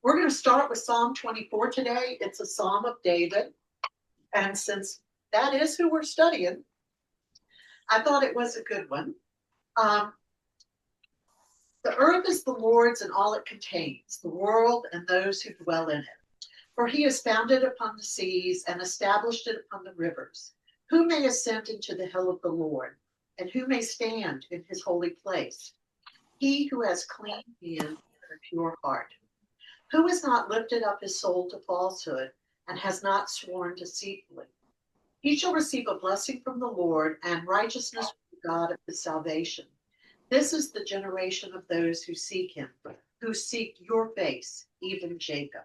We're going to start with Psalm 24 today. It's a Psalm of David. And since that is who we're studying, I thought it was a good one. The earth is the Lord's and all it contains, the world and those who dwell in it. For he has founded it upon the seas and established it upon the rivers. Who may ascend into the hill of the Lord, and who may stand in his holy place? He who has clean hands and a pure heart, who has not lifted up his soul to falsehood and has not sworn deceitfully. He shall receive a blessing from the Lord and righteousness from the God of his salvation. This is the generation of those who seek him, who seek your face, even Jacob.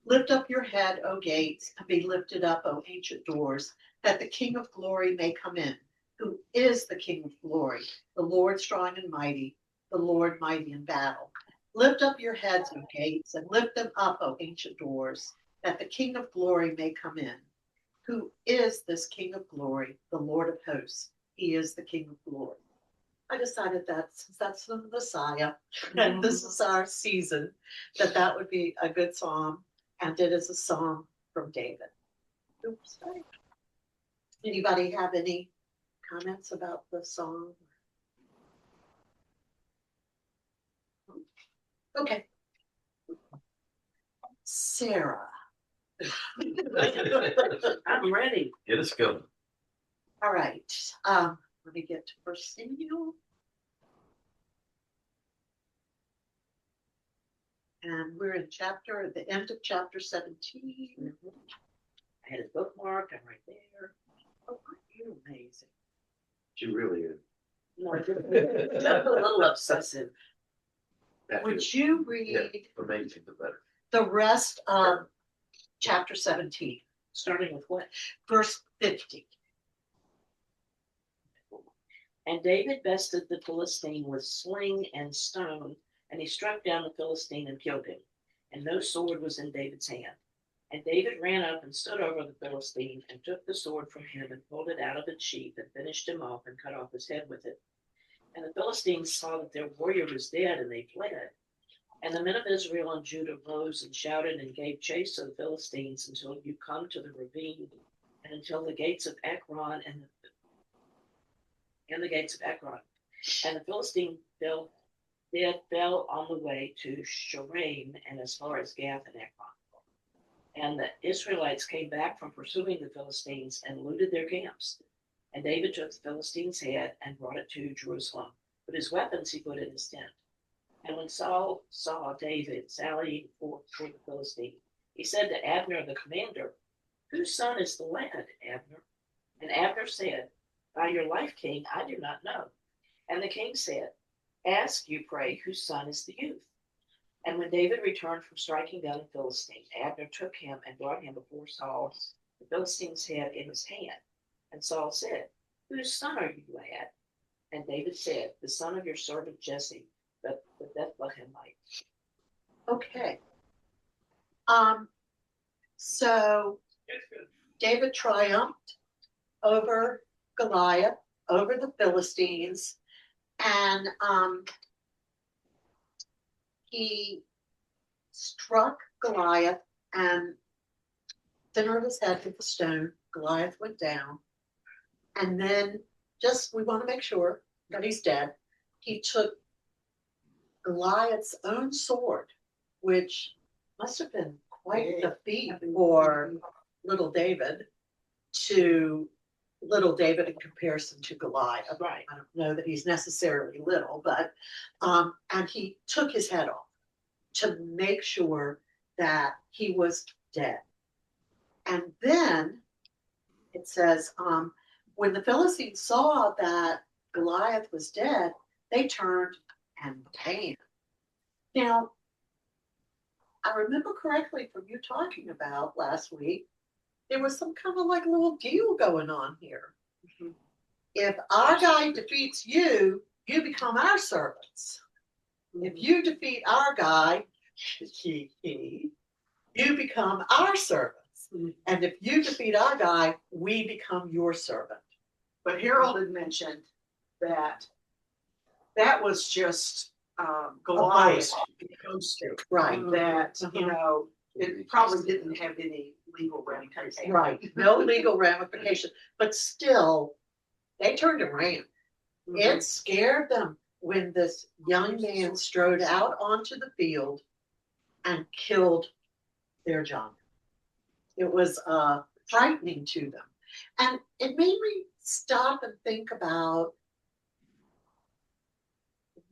Lift up your head, O gates, and be lifted up, O ancient doors, that the King of glory may come in. Who is the King of glory? The Lord strong and mighty, the Lord mighty in battle. Lift up your heads, O gates, and lift them up, O ancient doors, that the King of glory may come in. Who is this King of glory? The Lord of hosts. He is the King of glory. I decided that since that's the Messiah, and this is our season, that would be a good psalm, and it is a psalm from David. Oops, sorry. Anybody have any comments about the song? Okay. Sarah. I'm ready. Get us going. All right. Let me get to 1 Samuel. And we're in the end of chapter 17. I had a bookmark. I'm right there. Oh, aren't you amazing? She really is. No, I'm a little obsessive. Would you read amazing the better. the rest of chapter 17? Starting with what? Verse 50. And David bested the Philistine with sling and stone, and he struck down the Philistine and killed him. And no sword was in David's hand. And David ran up and stood over the Philistine and took the sword from him and pulled it out of its sheath and finished him off and cut off his head with it. And the Philistines saw that their warrior was dead, and they fled. And the men of Israel and Judah rose and shouted and gave chase to the Philistines until you come to the ravine and until the gates of Ekron and the gates of Ekron. And the Philistine fell on the way to Shoraim and as far as Gath and Ekron. And the Israelites came back from pursuing the Philistines and looted their camps. And David took the Philistine's head and brought it to Jerusalem. But his weapons he put in his tent. And when Saul saw David sallying forth toward the Philistine, he said to Abner the commander, "Whose son is the lad, Abner?" And Abner said, "By your life, king, I do not know." And the king said, "Ask, you pray, whose son is the youth?" And when David returned from striking down the Philistine, Abner took him and brought him before Saul, the Philistine's head in his hand. And Saul said, "Whose son are you, lad?" And David said, "The son of your servant Jesse, the Bethlehemite." Okay. So David triumphed over Goliath, over the Philistines, and he struck Goliath and center of his head with a stone. Goliath went down. And then, we want to make sure that he's dead. He took Goliath's own sword, which must have been quite the feat for little David in comparison to Goliath. Right. I don't know that he's necessarily little, but and he took his head off to make sure that he was dead. And then it says, when the Philistines saw that Goliath was dead, they turned and ran. Now, I remember correctly from you talking about last week, there was some kind of like little deal going on here. Mm-hmm. If our guy defeats you, you become our servants. Mm-hmm. If you defeat our guy, you become our servants. Mm-hmm. And if you defeat our guy, we become your servant. But Harold had mentioned that was just Goliath goes to. Right. That, you know, it probably didn't have any legal ramifications. Right, no legal ramification, but still, they turned around. It scared them when this young man strode out onto the field and killed their John. It was frightening to them. And it made me stop and think about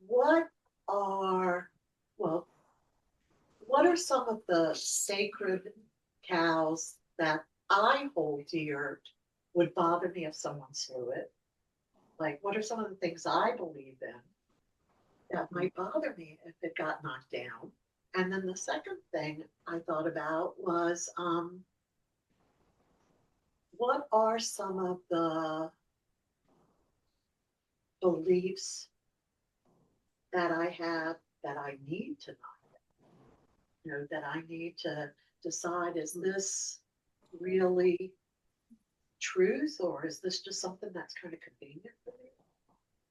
what are some of the sacred cows that I hold dear would bother me if someone slew it? Like, what are some of the things I believe in that might bother me if it got knocked down? And then the second thing I thought about was, what are some of the beliefs that I have that I need to knock down? You know, that I need to decide, is this really truth, or is this just something that's kind of convenient for me?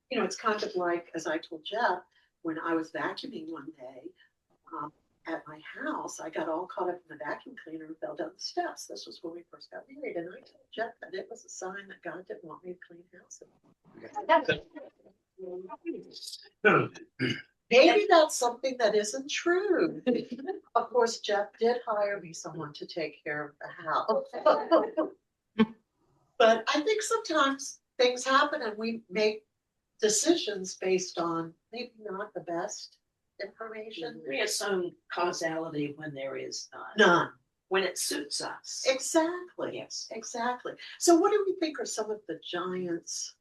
You know, it's kind of like, as I told Jeff, when I was vacuuming one day at my house, I got all caught up in the vacuum cleaner and fell down the steps. This was when we first got married, and I told Jeff that it was a sign that God didn't want me to clean house. Maybe that's something that isn't true. Of course, Jeff did hire me someone to take care of the house. But I think sometimes things happen and we make decisions based on maybe not the best information. We assume causality when there is none. None. When it suits us. Exactly. Yes. Exactly. So what do we think are some of the giants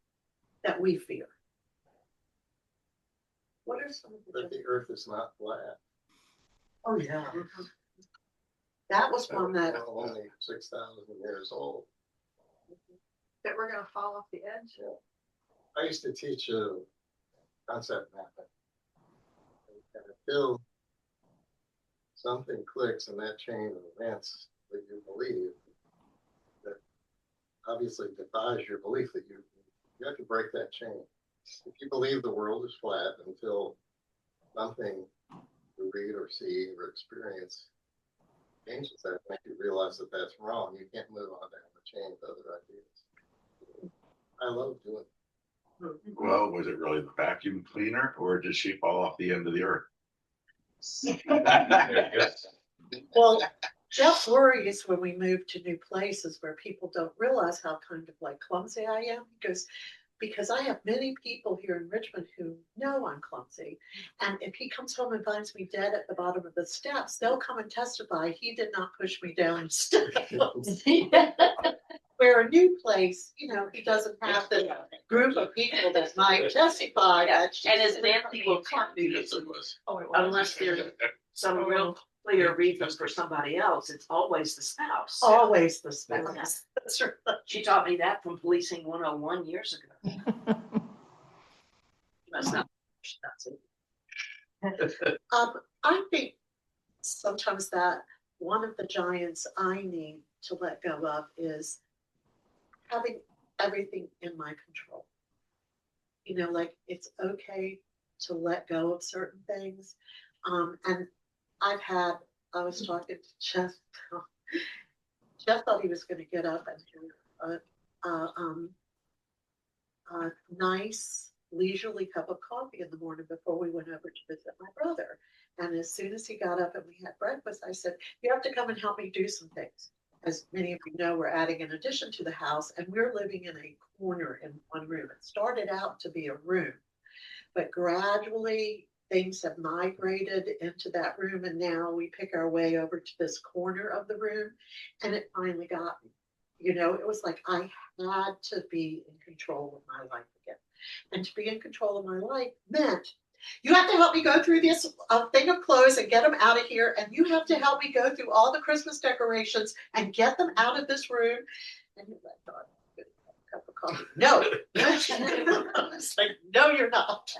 that we fear? What are some of the That the earth is not flat. Oh yeah. That was one that We're only 6,000 years old. That we're gonna fall off the edge. I used to teach concept mapping. And until something clicks in that chain of events that you believe, that obviously defies your belief, that you have to break that chain. If you believe the world is flat until something you read or see or experience changes that, make you realize that that's wrong, you can't move on down the chain to other ideas. I love doing it. Well, was it really the vacuum cleaner, or did she fall off the end of the earth? well, Jeff worries when we move to new places where people don't realize how kind of like clumsy I am, because I have many people here in Richmond who know I'm clumsy. And if he comes home and finds me dead at the bottom of the steps, they'll come and testify he did not push me down the steps. Where a new place, you know, he doesn't have the group of people that might testify. Yeah. That And as Nancy will tell you, Yes, it was. unless there's some real clear reasons for somebody else, it's always the spouse. always the spouse. That's right. She taught me that from Policing 101 years ago. That's not. That's it. I think sometimes that one of the giants I need to let go of is having everything in my control. You know, like it's okay to let go of certain things. And I was talking to Jeff. Jeff thought he was going to get up and do a nice leisurely cup of coffee in the morning before we went over to visit my brother. And as soon as he got up and we had breakfast, I said, you have to come and help me do some things. As many of you know, we're adding an addition to the house and we're living in a corner in one room. It started out to be a room, but gradually things have migrated into that room. And now we pick our way over to this corner of the room. And it finally got me. You know, it was like I had to be in control of my life again. And to be in control of my life meant you have to help me go through this thing of clothes and get them out of here. And you have to help me go through all the Christmas decorations and get them out of this room. And you're like, God, I'm gonna have a cup of coffee. No. It's like, no, you're not.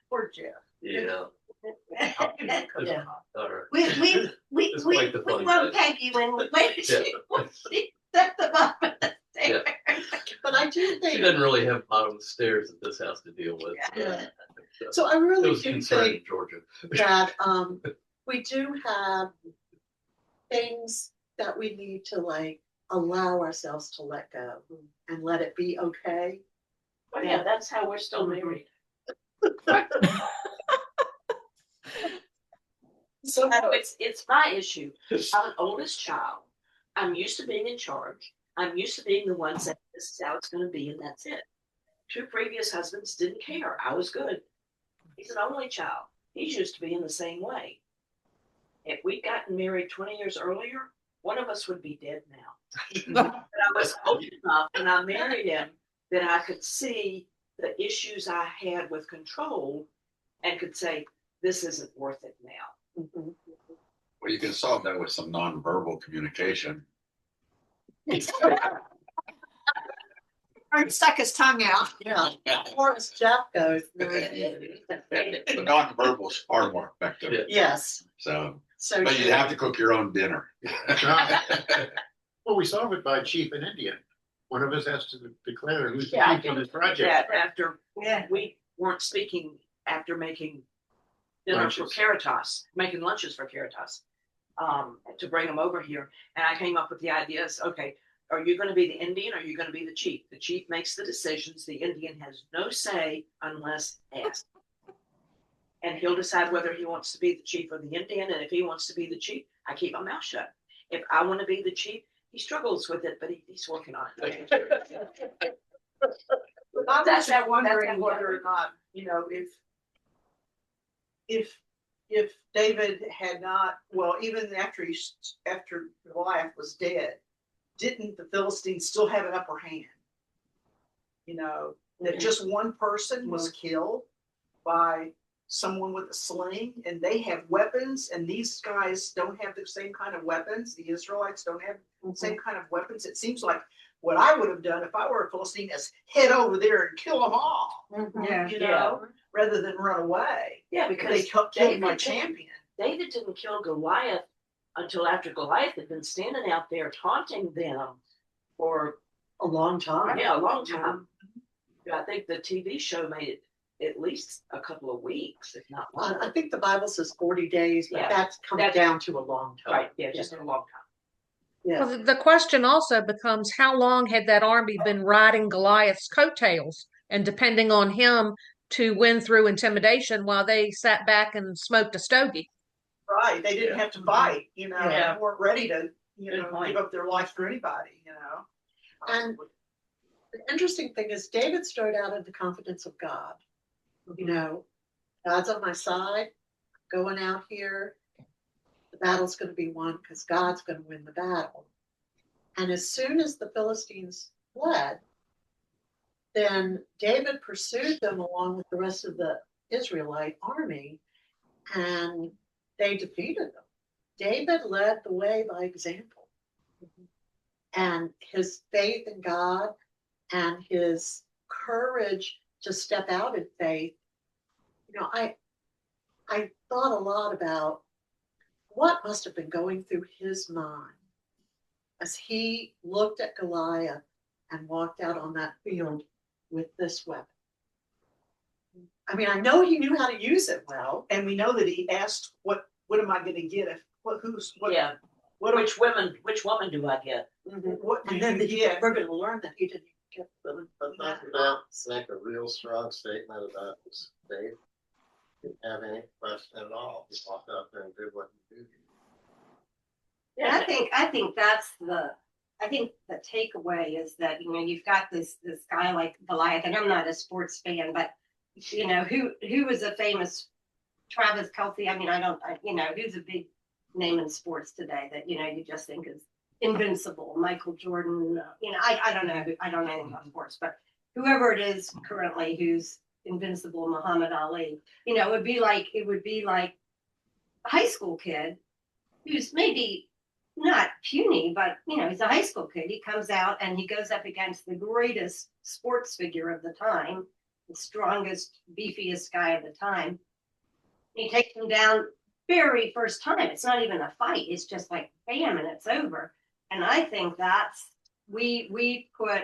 Poor Jeff. Yeah. Yeah. All right. We It's quite the fun wrote day. Peggy when she set them up at the stairs. But I do She think doesn't really have bottom stairs at this house to deal with. Yeah. So I It really was do concerning think Georgia. that we do have things that we need to like allow ourselves to let go and let it be okay. Oh, yeah, that's how we're still married. So No, it's my issue. I'm an oldest child. I'm used to being in charge. I'm used to being the one saying this is how it's going to be, and that's it. 2 previous husbands didn't care. I was good. He's an only child. He's used to being the same way. If we'd gotten married 20 years earlier, one of us would be dead now. But I was old enough when I married him that I could see the issues I had with control and could say, this isn't worth it now. Mhm. Well, you can solve that with some nonverbal communication. Or stuck his tongue out. Yeah. Or as Jeff goes. The nonverbal is far more effective. Yes. So, So but you true. have to cook your own dinner. Well, we solve it by chief and Indian. One of us has to declare who's the Yeah, chief on this project. That after Yeah. we weren't speaking after making dinner for Lunches. Caritas, making lunches for Caritas, to bring them over here. And I came up with the ideas, okay, are you going to be the Indian or are you going to be the chief? The chief makes the decisions. The Indian has no say unless asked. And he'll decide whether he wants to be the chief or the Indian. And if he wants to be the chief, I keep my mouth shut. If I want to be the chief, he struggles with it, but he's working on it. I was That's just wondering that's whether or not, if David had not, well, even after Goliath was dead, didn't the Philistines still have an upper hand? That just one person was killed by someone with a sling, and they have weapons, and these guys don't have the same kind of weapons. The Israelites don't have the same kind of weapons. It seems like what I would have done if I were a Philistine is head over there and kill them all, Yeah. rather than run away. Yeah, They because killed my champion. David didn't kill Goliath until after Goliath had been standing out there taunting them for A long time. a long time. I think the TV show made it at least a couple of weeks, if not I longer. think the Bible says 40 days, but Yeah. that comes down to a long time. Right, yeah, just a long time. Yeah. Well, the question also becomes how long had that army been riding Goliath's coattails and depending on him to win through intimidation while they sat back and smoked a stogie? Right. They didn't have to fight, Yeah. They weren't ready to, Good point. give up their life for anybody, And the interesting thing is David started out in the confidence of God. God's on my side, going out here. The battle's going to be won because God's going to win the battle. And as soon as the Philistines fled, then David pursued them along with the rest of the Israelite army, and they defeated them. David led the way by example. And his faith in God and his courage to step out in faith, I thought a lot about what must have been going through his mind as he looked at Goliath and walked out on that field with this weapon. I mean, I know he knew how to use it well. and we know that he asked, what am I going to get? What Which woman do I get? what do And then you get? we're going to learn that he didn't get But doesn't that make a real strong statement about his faith? Didn't have any question at all. He walked out there and did what he did. I think the takeaway is that you've got this guy like Goliath, and I'm not a sports fan, but who was a famous Travis Kelce? I mean, who's a big name in sports today that you just think is invincible? Michael Jordan. I don't know. I don't know anything about sports, but whoever it is currently who's invincible, Muhammad Ali. It would be like a high school kid who's maybe not puny, but he's a high school kid. He comes out and he goes up against the greatest sports figure of the time, the strongest, beefiest guy of the time. He takes him down very first time. It's not even a fight. It's just like bam, and it's over. And I think that's we put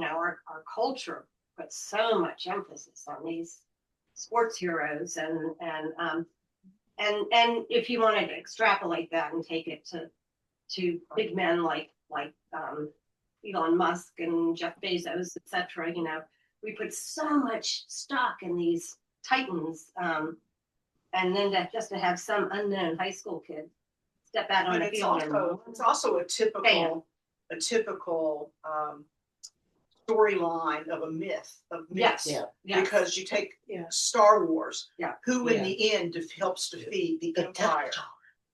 our culture puts so much emphasis on these sports heroes, and if you wanted to extrapolate that and take it to big men like Elon Musk and Jeff Bezos, etc., we put so much stock in these titans, and then just to have some unknown high school kid step out on And the field. it's also a typical storyline of a myth of myths. Yes. Because you take Yeah. Star Wars, Yeah. who in Yeah. the end helps defeat the The Empire. Death Star.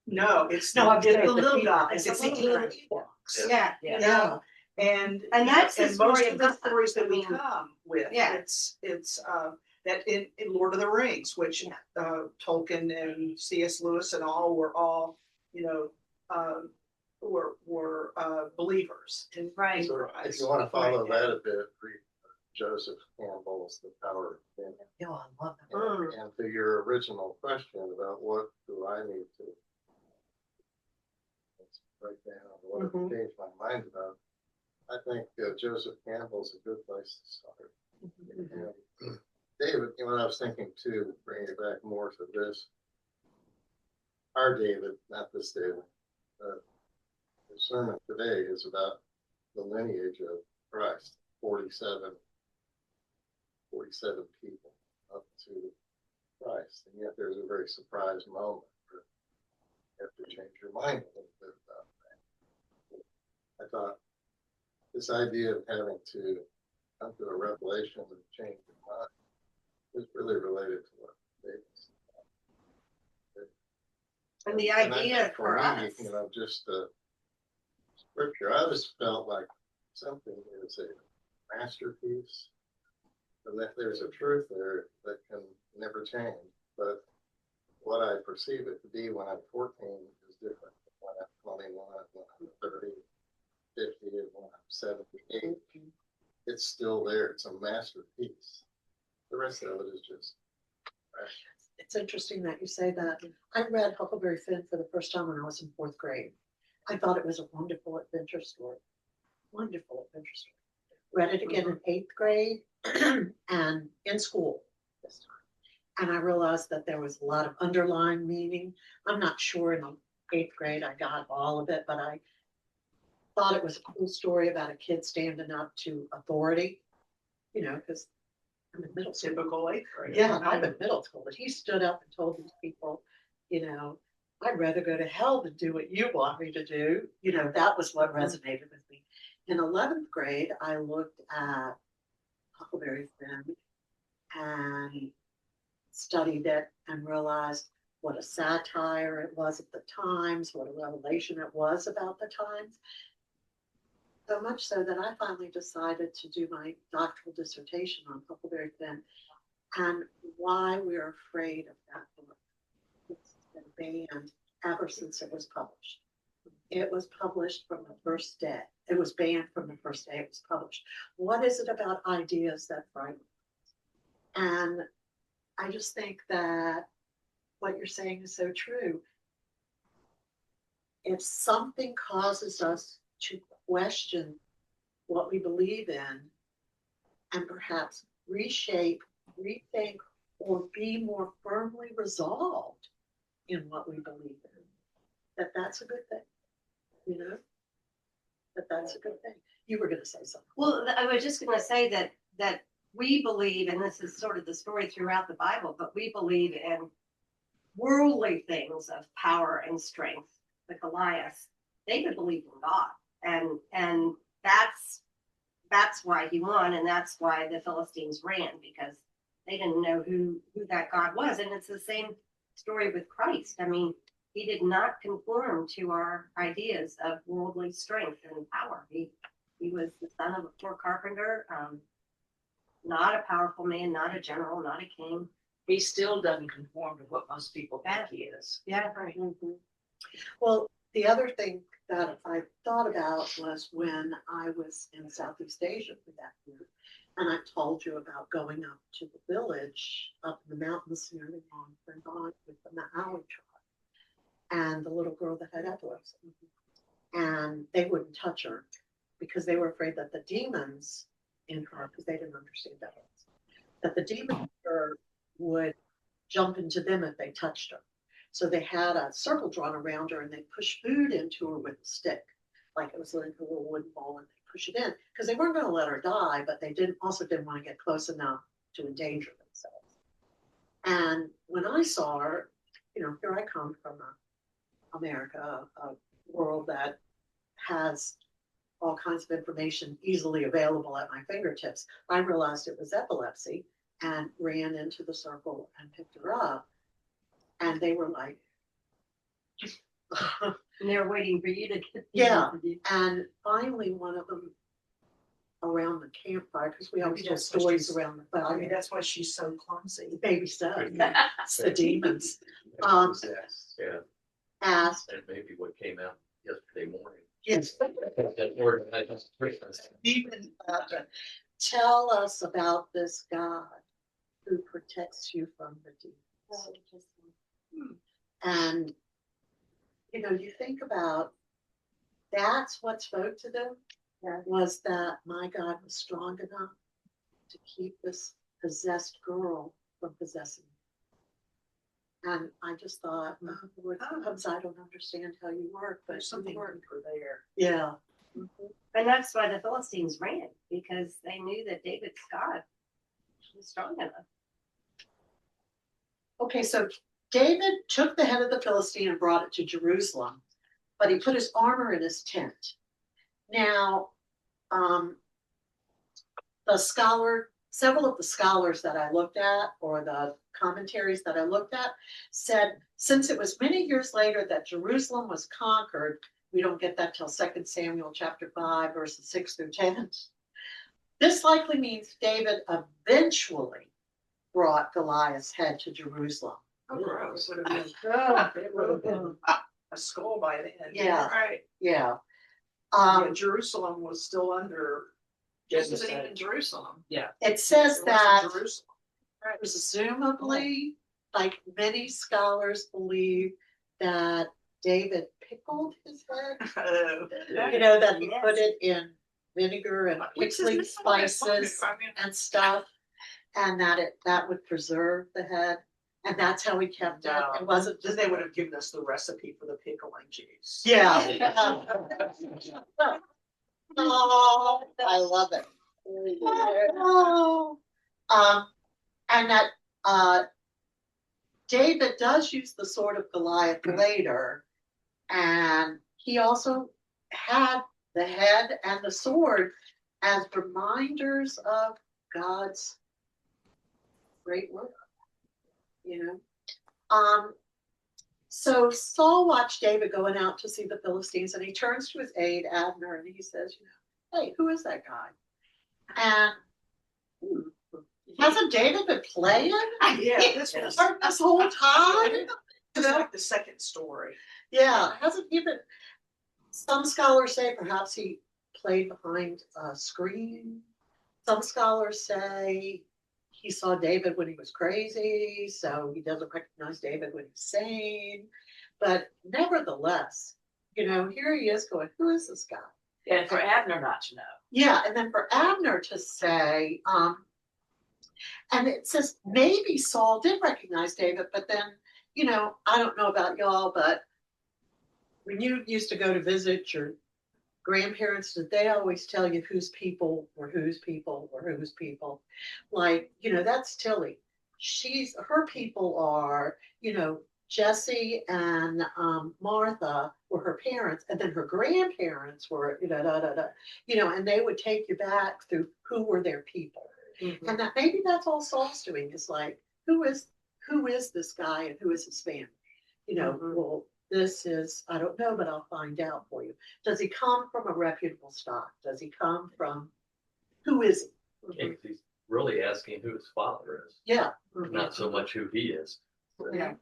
No, it's No, not I'm the saying little the guys. It's It's the the little little guys. Ewoks. Yeah. Yeah. Yeah. And that's the and story most of of the God. stories that I we mean, come with. yeah. It's that in Lord of the Rings, which Yeah. Tolkien and C.S. Lewis and all were all were believers in Right. So Christ. if you want to follow that a bit, read Joseph Campbell's The Power of Opinion. Yeah, I love that. And to your original question about what do I need to write down, or what have changed my mind about, I think Joseph Campbell's a good place to start. And David, what I was thinking too, bringing it back more to this, our David, not this David, the sermon today is about the lineage of Christ, 47 people up to Christ. And yet there's a very surprise moment where you have to change your mind a little bit about that. I thought this idea of having to come to a revelation and change your mind is really related to what David said. And the I idea think for me, us. Just scripture, I always felt like something is a masterpiece, and that there's a truth there that can never change. But what I perceive it to be when I'm 14 is different than when I'm 21, when I'm 30, 50, and when I'm 78. It's still there. It's a masterpiece. The rest of it is just trash. It's interesting that you say that. I read Huckleberry Finn for the first time when I was in 4th grade. I thought it was a wonderful adventure story. Wonderful adventure story. Read it again in 8th grade and in school this time. And I realized that there was a lot of underlying meaning. I'm not sure in the 8th grade I got all of it, but I thought it was a cool story about a kid standing up to authority, because I'm in middle school. Typical 8th grade. Yeah, I'm in middle school, but he stood up and told these people, I'd rather go to hell than do what you want me to do. That was what resonated with me. In 11th grade, I looked at Huckleberry Finn and studied it and realized what a satire it was at the times, what a revelation it was about the times. So much so that I finally decided to do my doctoral dissertation on Huckleberry Finn and why we're afraid of that book. It's been banned ever since it was published. It was published from the first day. It was banned from the first day it was published. What is it about ideas that frighten us? And I just think that what you're saying is so true. If something causes us to question what we believe in and perhaps reshape, rethink, or be more firmly resolved in what we believe in, that's a good thing, that's a good thing. You were going to say something. Well, I was just going to say that we believe, and this is sort of the story throughout the Bible, but we believe in worldly things of power and strength. The Goliath, David believed in God, and that's why he won, and that's why the Philistines ran, because they didn't know who that God was. And it's the same story with Christ. I mean, he did not conform to our ideas of worldly strength and power. He was the son of a poor carpenter, not a powerful man, not a general, not a king. He still doesn't conform to what most people think he is. Yeah, right. Well, the other thing that I thought about was when I was in Southeast Asia for that year, and I told you about going up to the village up in the mountains near the Mont with the Maui tribe and the little girl that had epilepsy. And they wouldn't touch her because they were afraid that the demons in her, because they didn't understand epilepsy, that the demons were would jump into them if they touched her. So they had a circle drawn around her and they pushed food into her with a stick. Like it was like a little wooden ball and they push it in because they weren't going to let her die, but they didn't want to get close enough to endanger themselves. And when I saw her, here I come from America, a world that has all kinds of information easily available at my fingertips. I realized it was epilepsy and ran into the circle and picked her up. And they were like, And they're waiting for you to get the yeah. interview. And finally, one of them around the campfire, because we always Maybe tell that's what stories she's- around the I fire. mean, that's why she's so clumsy. Baby stuff. It's the demons. Yeah, Asked, and maybe what came out yesterday morning. yes, That organizes Christmas. even tell us about this God who protects you from the demons. And you think about that's what spoke to them was that my God was strong enough to keep this possessed girl from possessing me. And I just thought, oh, Lord, sometimes I don't understand how you work, but There's something deeper there. yeah. And that's why the Philistines ran, because they knew that David's God was strong enough. Okay, so David took the head of the Philistine and brought it to Jerusalem, but he put his armor in his tent. Now, several of the scholars that I looked at, or the commentaries that I looked at, said since it was many years later that Jerusalem was conquered, we don't get that till 2 Samuel chapter 5, verses 6 through 10. This likely means David eventually brought Goliath's head to Jerusalem. Oh, gross. Would have been, Oh, it would have been a skull by then. Yeah. Right. yeah. Yeah, Jerusalem was still under. This isn't Genocide. even Jerusalem. It says It wasn't that Jerusalem. presumably, like many scholars believe that David pickled his head. Oh. That he Yes. put it in vinegar and Which is pickling not that funny. spices I mean, and stuff, and that would preserve the head, and that's how he kept it. No. It wasn't then just they would have given us the recipe for the pickling juice. yeah. Oh, I love it. Oh. And that David does use the sword of Goliath later, and he also had the head and the sword as reminders of God's great work. So Saul watched David going out to see the Philistines, and he turns to his aide Abner and he says, "Hey, who is that guy?" And hasn't David been playing? Yeah, this was this whole time. it's like the second story. Yeah, hasn't he been? Some scholars say perhaps he played behind a screen. Some scholars say he saw David when he was crazy, so he doesn't recognize David when he's sane. But nevertheless, here he is going, who is this guy? And for Abner not to know. Yeah, and then for Abner to say, and it says maybe Saul did recognize David, but then, I don't know about y'all, but when you used to go to visit your grandparents, did they always tell you whose people were whose people were whose people? Like, that's Tilly. Her people are, Jesse and Martha were her parents, and then her grandparents were, and they would take you back through who were their people. Mm-hmm. And that maybe that's all Saul's doing is like, who is this guy and who is his family? Well, this is, I don't know, but I'll find out for you. Does he come from a reputable stock? Does he come from, who is he? He's really asking who his father is, Yeah. not so much who he is. Yeah.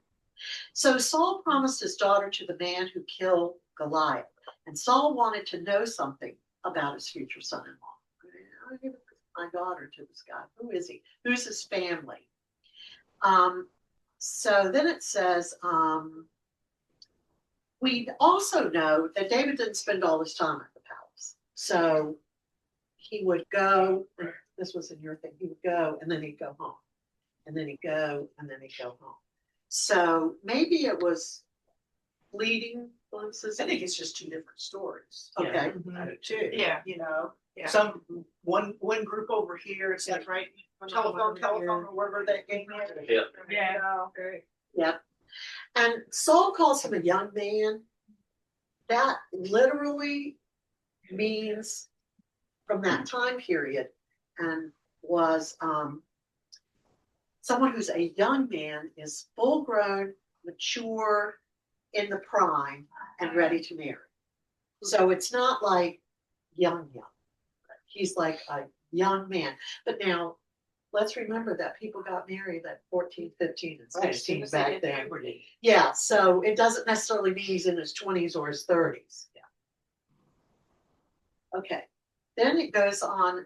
So Saul promised his daughter to the man who killed Goliath, and Saul wanted to know something about his future son-in-law. I'll give my daughter to this guy. Who is he? Who's his family? So then it says, we also know that David didn't spend all his time at the palace. So he would go, this was in your thing, he would go and then he'd go home. and then he'd go, and then he'd go home. So maybe it was fleeting glimpses. I think it's just two different stories. Okay. I do too. Yeah. You know, Yeah. some, one group over here, it's like, right, telephone, or whatever that game is. Yeah. Yeah. You know, Yep. And Saul calls him a young man. That literally means from that time period, and was someone who's a young man is full grown, mature, in the prime, and ready to marry. So it's not like young. He's like a young man. But now let's remember that people got married at 14, 15, and 16 back then. Yeah, so it doesn't necessarily mean he's in his 20s or his 30s. Yeah. Okay. Then it goes on.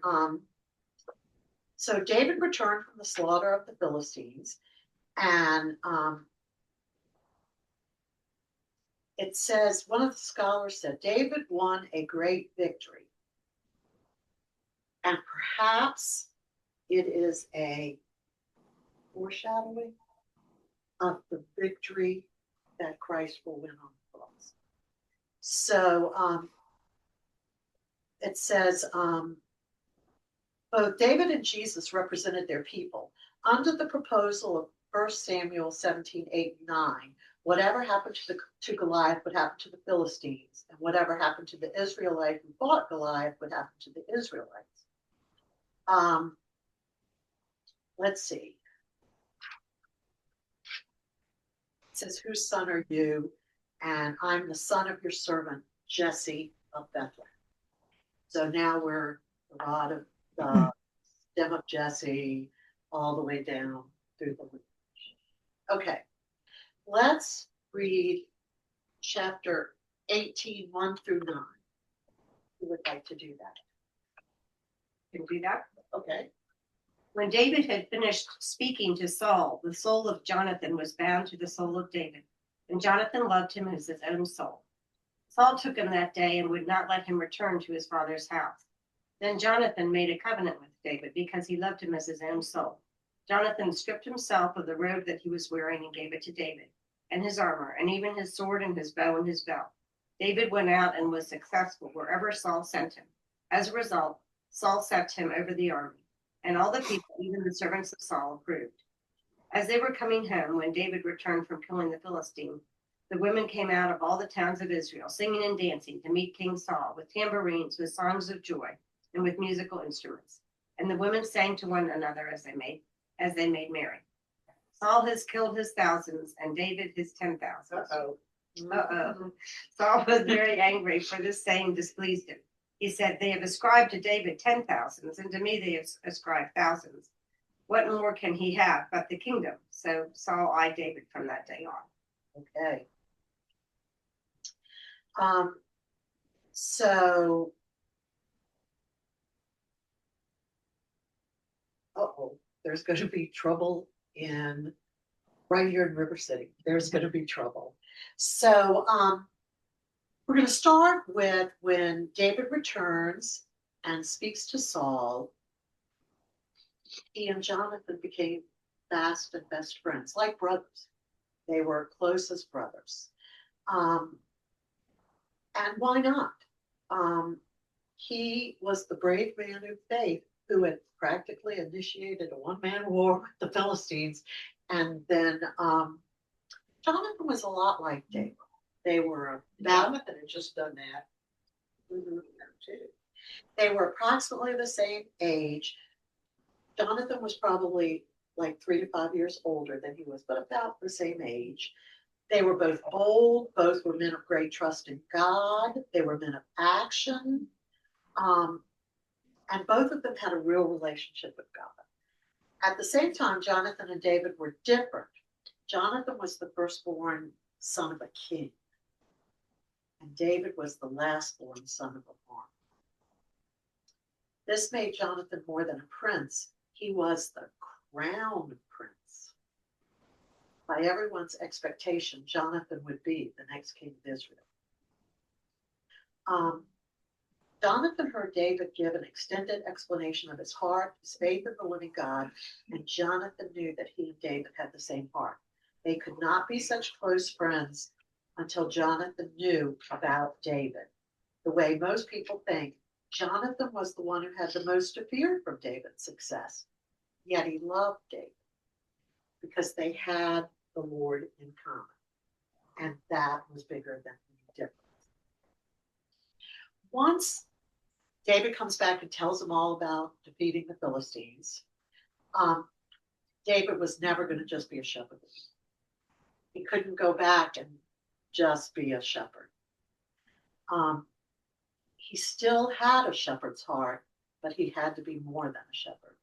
So David returned from the slaughter of the Philistines, and it says, one of the scholars said, David won a great victory. And perhaps it is a foreshadowing of the victory that Christ will win on the cross. So it says, both David and Jesus represented their people. Under the proposal of 1 Samuel 17:8-9, whatever happened to Goliath would happen to the Philistines, and whatever happened to the Israelite who fought Goliath would happen to the Israelites. Let's see. It says, whose son are you? And I'm the son of your servant, Jesse of Bethlehem. So now we're the rod of the stem of Jesse all the way down through the lineage. Okay, let's read chapter 18, 1-9. Who would like to do that? Can we do that? Okay. When David had finished speaking to Saul, the soul of Jonathan was bound to the soul of David, and Jonathan loved him as his own soul. Saul took him that day and would not let him return to his father's house. Then Jonathan made a covenant with David because he loved him as his own soul. Jonathan stripped himself of the robe that he was wearing and gave it to David, and his armor, and even his sword and his bow and his belt. David went out and was successful wherever Saul sent him. As a result, Saul set him over the army, and all the people, even the servants of Saul, approved. As they were coming home, when David returned from killing the Philistine, the women came out of all the towns of Israel, singing and dancing to meet King Saul, with tambourines, with songs of joy, and with musical instruments. And the women sang to one another as they made merry. Saul has killed his thousands, and David his 10,000s. Uh-oh. Saul was very angry, for this saying displeased him. He said, they have ascribed to David 10,000s, and to me they have ascribed thousands. What more can he have but the kingdom? So Saul eyed David from that day on. Okay. So, there's going to be trouble right here in River City. There's going to be trouble. So, we're going to start with when David returns and speaks to Saul. He and Jonathan became fast and best friends, like brothers. They were close as brothers. And why not? He was the brave man of faith who had practically initiated a one-man war with the Philistines. And then Jonathan was a lot like David. They were Jonathan had just done that. too. They were approximately the same age. Jonathan was probably like 3 to 5 years older than he was, but about the same age. They were both bold. Both were men of great trust in God. They were men of action. And both of them had a real relationship with God. At the same time, Jonathan and David were different. Jonathan was the firstborn son of a king, and David was the lastborn son of a farmer. This made Jonathan more than a prince. He was the crown prince. By everyone's expectation, Jonathan would be the next king of Israel. Jonathan heard David give an extended explanation of his heart, his faith in the living God, and Jonathan knew that he and David had the same heart. They could not be such close friends until Jonathan knew about David. The way most people think, Jonathan was the one who had the most to fear from David's success. Yet he loved David because they had the Lord in common. And that was bigger than any difference. Once David comes back and tells them all about defeating the Philistines, David was never going to just be a shepherd. He couldn't go back and just be a shepherd. He still had a shepherd's heart, but he had to be more than a shepherd.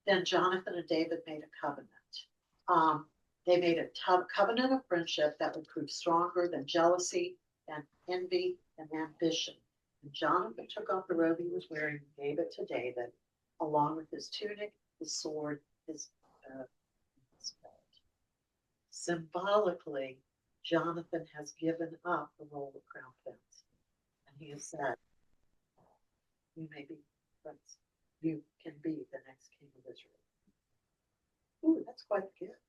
Then Jonathan and David made a covenant. They made a covenant of friendship that would prove stronger than jealousy and envy and ambition. And Jonathan took off the robe he was wearing and gave it to David, along with his tunic, his sword, his belt. Symbolically, Jonathan has given up the role of crown prince. And he has said, you may be prince. You can be the next king of Israel. Ooh, that's quite a gift.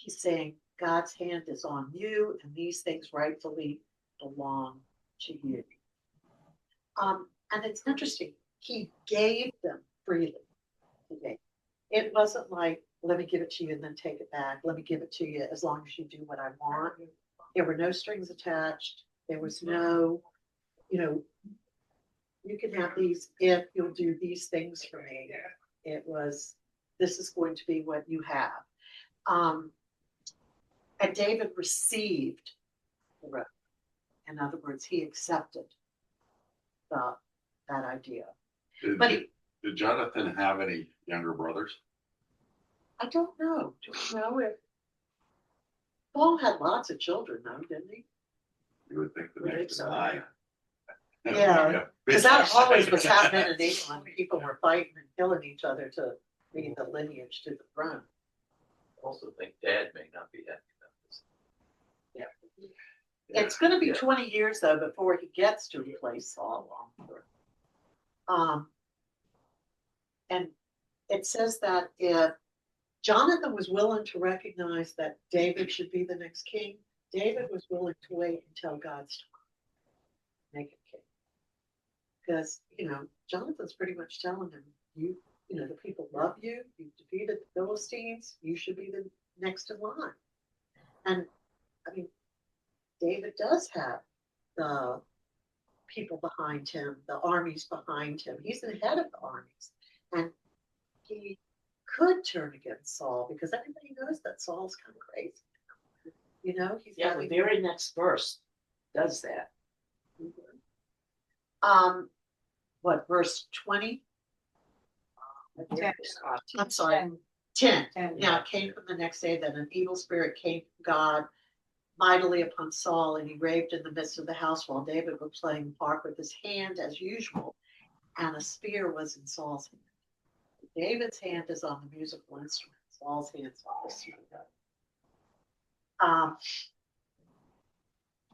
He's saying God's hand is on you, and these things rightfully belong to you. And it's interesting. He gave them freely today. It wasn't like, let me give it to you and then take it back. Let me give it to you as long as you do what I want. There were no strings attached. There was no, you can have these if you'll do these things for me. It was, this is going to be what you have. And David received the robe. In other words, he accepted that idea. Did Jonathan have any younger brothers? I don't know. Do we know if Paul had lots of children, though, didn't he? You would think the I think next so. guy. Yeah. Because that always was happening in England. People were fighting and killing each other to lead the lineage to the throne. I also think Dad may not be happy about this. Yeah. It's going to be 20 years, though, before he gets to replace Saul. And it says that if Jonathan was willing to recognize that David should be the next king, David was willing to wait until God's time to make him king. Because, Jonathan's pretty much telling him, the people love you, you've defeated the Philistines, you should be the next in line. And, David does have the people behind him, the armies behind him. He's the head of the armies. And he could turn against Saul because everybody knows that Saul's kind of crazy. He's The very next verse does that. What, verse 20? Yeah. I'm sorry, 10. Now it came from the next day that an evil spirit came from God mightily upon Saul, and he raved in the midst of the house while David was playing the harp with his hand as usual, and a spear was in Saul's hand. David's hand is on the musical instrument. Saul's hand's on the spear.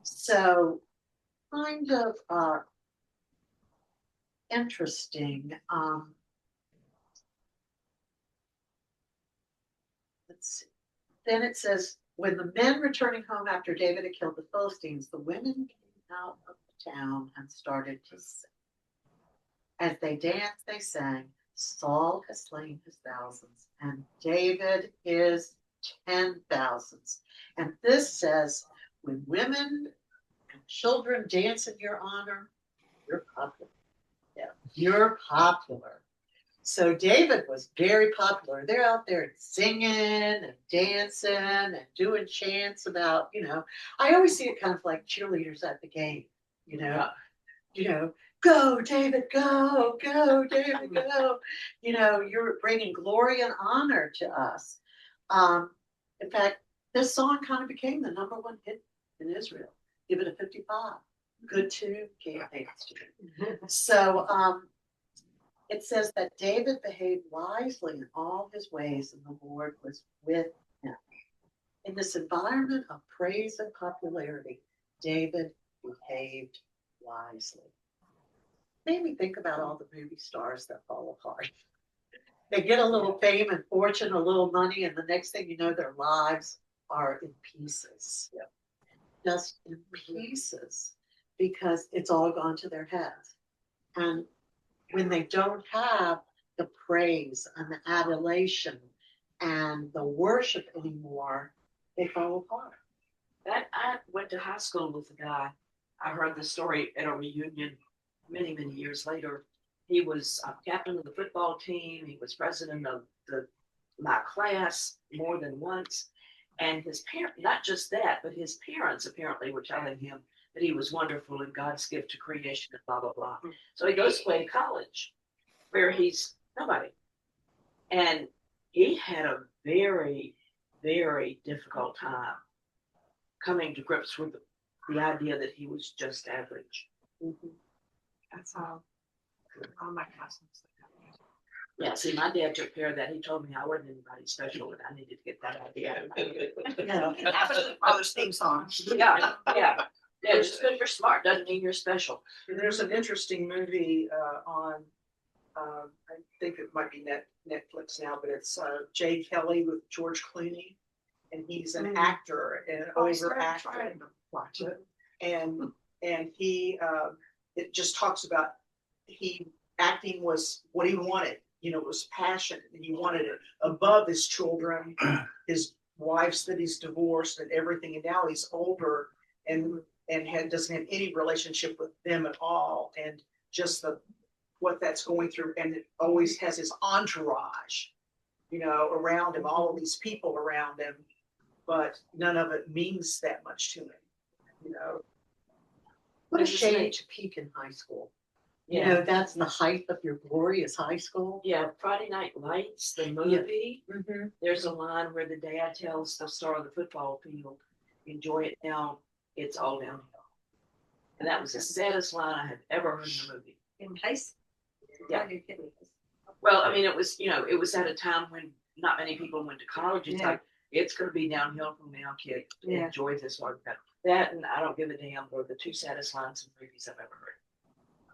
So kind of interesting. Let's see. Then it says, when the men returning home after David had killed the Philistines, the women came out of the town and started to sing. As they danced, they sang, Saul has slain his thousands, and David his 10,000s. And this says, when women and children dance in your honor, you're popular. Yeah, you're popular. So David was very popular. They're out there singing and dancing and doing chants about, I always see it kind of like cheerleaders at the game, go David, go David, go. You're bringing glory and honor to us. In fact, this song kind of became the number one hit in Israel. Give it a 55. Good tune, can't dance to it. So it says that David behaved wisely in all his ways, and the Lord was with him. In this environment of praise and popularity, David behaved wisely. Made me think about all the movie stars that fall apart. They get a little fame and fortune, a little money, and the next thing you know, their lives are in pieces. Yep. Just in pieces, because it's all gone to their heads. And when they don't have the praise and the adulation and the worship anymore, they fall apart. I went to high school with a guy. I heard the story at a reunion many, many years later. He was captain of the football team. He was president of my class more than once. And his parents, not just that, but his parents apparently were telling him that he was wonderful and God's gift to creation and blah, blah, blah. So he goes away to college where he's nobody. And he had a very, very difficult time coming to grips with the idea that he was just average. Mm-hmm. That's all my cousins. Yeah, see, my dad took care of that. He told me I wasn't anybody special and I needed to get that idea out of my head. That was my father's theme song. Yeah, yeah. Yeah, just because you're smart doesn't mean you're special. There's an interesting movie on, I think it might be Netflix now, but it's Jay Kelly with George Clooney. And he's an actor, an older actor. Watch it. And he, it just talks about acting was what he wanted. You know, it was passion, and he wanted it above his children, his wives that he's divorced, and everything. And now he's older and doesn't have any relationship with them at all, and just what that's going through. And it always has his entourage, you know, around him, all of these people around him, but none of it means that much to him, you know. What a shame to peak in high school. You know, that's the height of your glory is high school. Yeah, Friday Night Lights, the movie. Yeah. Mm-hmm. There's a line where the dad tells the star of the football field, "Enjoy it now, it's all downhill." And that was the saddest line I had ever heard in a movie. In high school. Yeah. Well, I mean, it was, you know, it was at a time when not many people went to college. It's like, it's going to be downhill from now, kid. Enjoy this hard path. That and I don't give a damn were the two saddest lines in movies I've ever heard.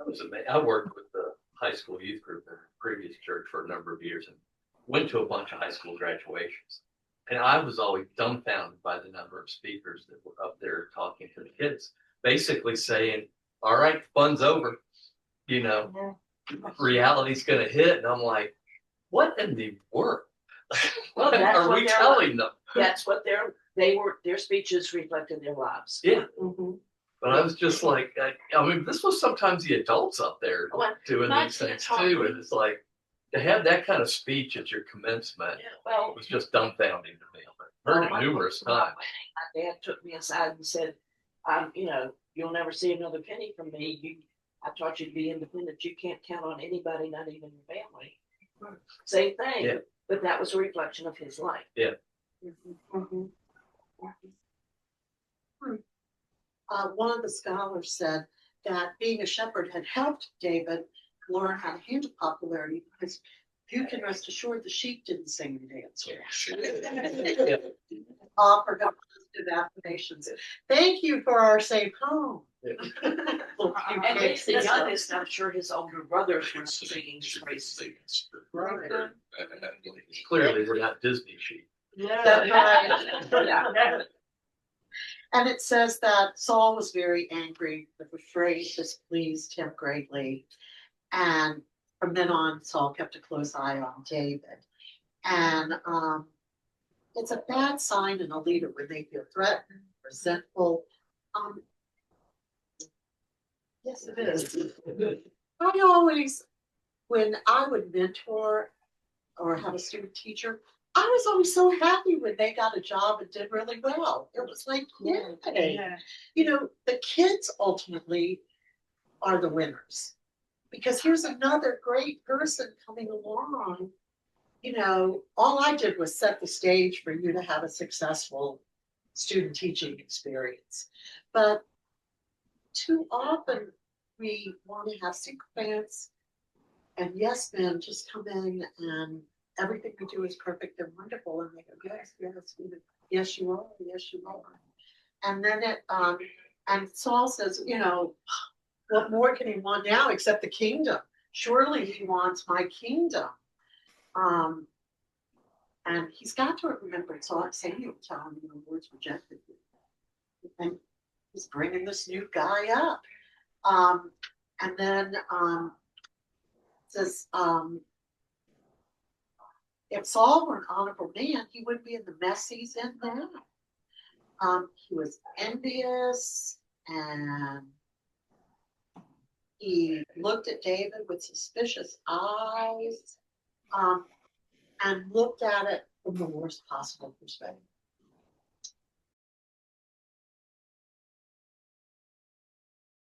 I was amazed. I worked with the high school youth group in a previous church for a number of years and went to a bunch of high school graduations. And I was always dumbfounded by the number of speakers that were up there talking to the kids, basically saying, all right, fun's over. You know, reality's going to hit. And I'm like, what in the world Well, that's are what we they're telling them? That's what their speeches reflected their lives. Yeah. Mm-hmm. But I was just like, I mean, this was sometimes the adults up there Well, doing these things too. And it's like, to have that kind of speech at your commencement Well, was just dumbfounding to me. I've heard it numerous times. My dad took me aside and said, you know, you'll never see another penny from me. I taught you to be independent. You can't count on anybody, not even your family. Same thing. Yeah. But that was a reflection of his life. Yeah. Mm-hmm. One of the scholars said that being a shepherd had helped David learn how to handle popularity because you can rest assured the sheep didn't sing and dance. Offered up positive affirmations. Thank you for our safe home. And he's the youngest. I'm sure his older brothers were singing his praises. Right. Clearly, we're not Disney sheep. That's right. And it says that Saul was very angry. The phrase displeased him greatly. And from then on, Saul kept a close eye on David. And it's a bad sign in a leader when they feel threatened, resentful. Yes, it is. I always, when I would mentor or have a student teacher, I was always so happy when they got a job and did really well. It was like, yay. You know, the kids ultimately are the winners. Because here's another great person coming along. You know, all I did was set the stage for you to have a successful student teaching experience. But too often we want to have sycophants and yes men just come in and everything we do is perfect and wonderful, and they go, yes, Yes, you are. Yes, you are. And then and Saul says, what more can he want now except the kingdom? Surely he wants my kingdom. And he's got to remember it's all Samuel telling him the Lord's rejected you. And he's bringing this new guy up. And then says, if Saul were an honorable man, he wouldn't be in the mess he's in now. He was envious and he looked at David with suspicious eyes and looked at it from the worst possible perspective.